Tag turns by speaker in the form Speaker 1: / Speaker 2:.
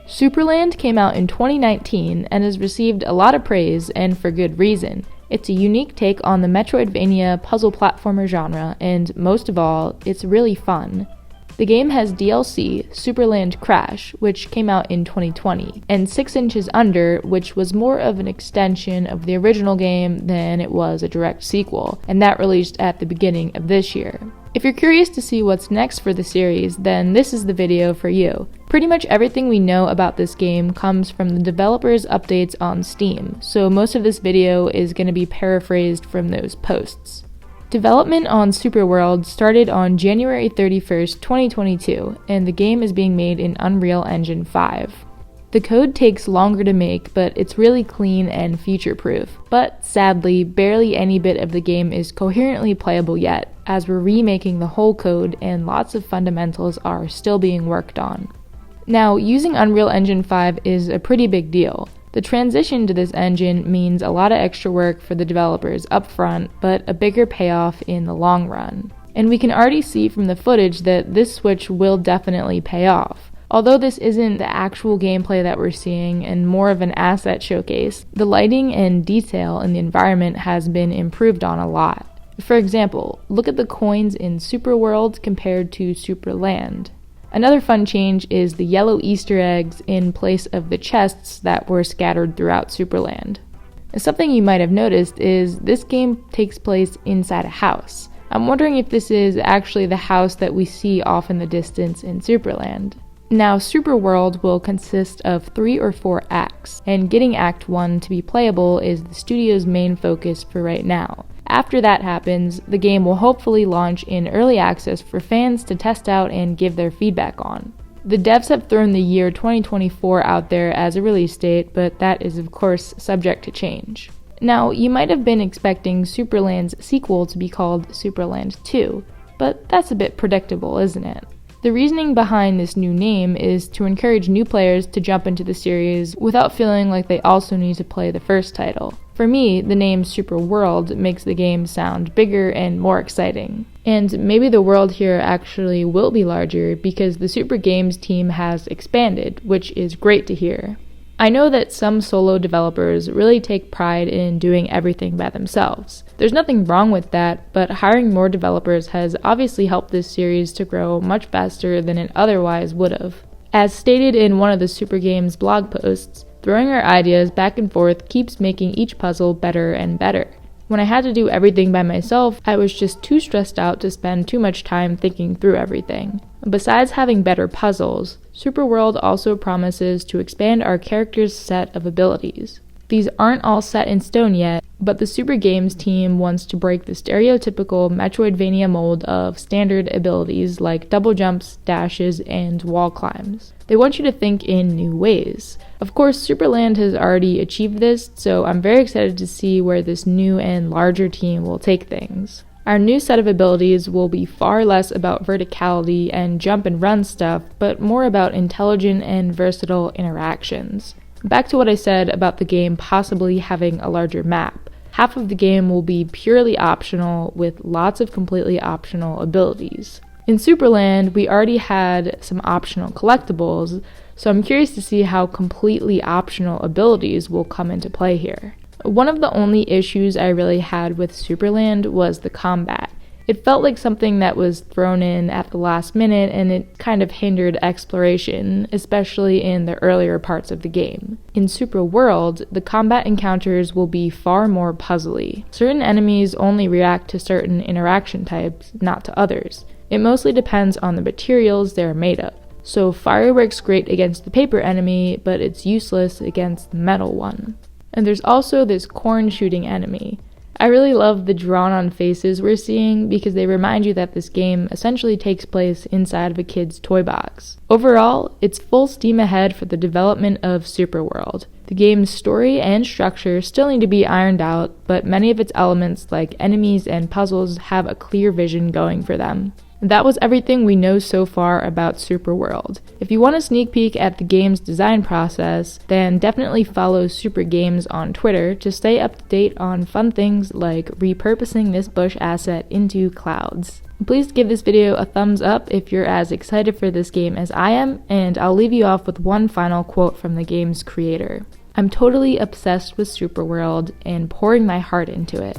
Speaker 1: Supraland came out in 2019 and has received a lot of praise, and for good reason. It's a unique take on the metroidvania puzzle platformer genre, and most of all, it's really fun. The game has DLC, Supraland Crash, which came out in 2020, and 6 Inches Under, which was more of an extension of the original game than it was a direct sequel, and that released at the beginning of this year. If you're curious to see what's next for the series, then this is the video for you. Pretty much everything we know about this game comes from the developers' updates on Steam, so most of this video is going to be paraphrased from those posts. Development on Supraworld started on January 31st, 2022, and the game is being made in Unreal Engine 5. The code takes longer to make, but it's really clean and future-proof. But sadly, barely any bit of the game is coherently playable yet, as we're remaking the whole code and lots of fundamentals are still being worked on. Now, using Unreal Engine 5 is a pretty big deal. The transition to this engine means a lot of extra work for the developers up front, but a bigger payoff in the long run. And we can already see from the footage that this switch will definitely pay off. Although this isn't the actual gameplay that we're seeing and more of an asset showcase, the lighting and detail in the environment has been improved on a lot. For example, look at the coins in Supraworld compared to Supraland. Another fun change is the yellow Easter eggs in place of the chests that were scattered throughout Supraland. And something you might have noticed is this game takes place inside a house. I'm wondering if this is actually the house that we see off in the distance in Supraland. Now, Supraworld will consist of 3 or 4 acts, and getting Act 1 to be playable is the studio's main focus for right now. After that happens, the game will hopefully launch in early access for fans to test out and give their feedback on. The devs have thrown the year 2024 out there as a release date, but that is of course subject to change. Now, you might have been expecting Supraland's sequel to be called Supraland 2, but that's a bit predictable, isn't it? The reasoning behind this new name is to encourage new players to jump into the series without feeling like they also need to play the first title. For me, the name Supraworld makes the game sound bigger and more exciting. And maybe the world here actually will be larger because the Super Games team has expanded, which is great to hear. I know that some solo developers really take pride in doing everything by themselves. There's nothing wrong with that, but hiring more developers has obviously helped this series to grow much faster than it otherwise would have. As stated in one of the Super Games blog posts, throwing our ideas back and forth keeps making each puzzle better and better. When I had to do everything by myself, I was just too stressed out to spend too much time thinking through everything. Besides having better puzzles, Supraworld also promises to expand our characters' set of abilities. These aren't all set in stone yet, but the Super Games team wants to break the stereotypical metroidvania mold of standard abilities like double jumps, dashes, and wall climbs. They want you to think in new ways. Of course, Supraland has already achieved this, so I'm very excited to see where this new and larger team will take things. Our new set of abilities will be far less about verticality and jump and run stuff, but more about intelligent and versatile interactions. Back to what I said about the game possibly having a larger map. Half of the game will be purely optional with lots of completely optional abilities. In Supraland, we already had some optional collectibles, so I'm curious to see how completely optional abilities will come into play here. One of the only issues I really had with Supraland was the combat. It felt like something that was thrown in at the last minute, and it kind of hindered exploration, especially in the earlier parts of the game. In Supraworld, the combat encounters will be far more puzzly. Certain enemies only react to certain interaction types, not to others. It mostly depends on the materials they're made of. So fire works great against the paper enemy, but it's useless against the metal one. And there's also this corn shooting enemy. I really love the drawn-on faces we're seeing because they remind you that this game essentially takes place inside of a kid's toy box. Overall, it's full steam ahead for the development of Supraworld. The game's story and structure still need to be ironed out, but many of its elements like enemies and puzzles have a clear vision going for them. That was everything we know so far about Supraworld. If you want a sneak peek at the game's design process, then definitely follow Super Games on Twitter to stay up to date on fun things like repurposing this bush asset into clouds. Please give this video a thumbs up if you're as excited for this game as I am, and I'll leave you off with one final quote from the game's creator. "I'm totally obsessed with Supraworld and pouring my heart into it.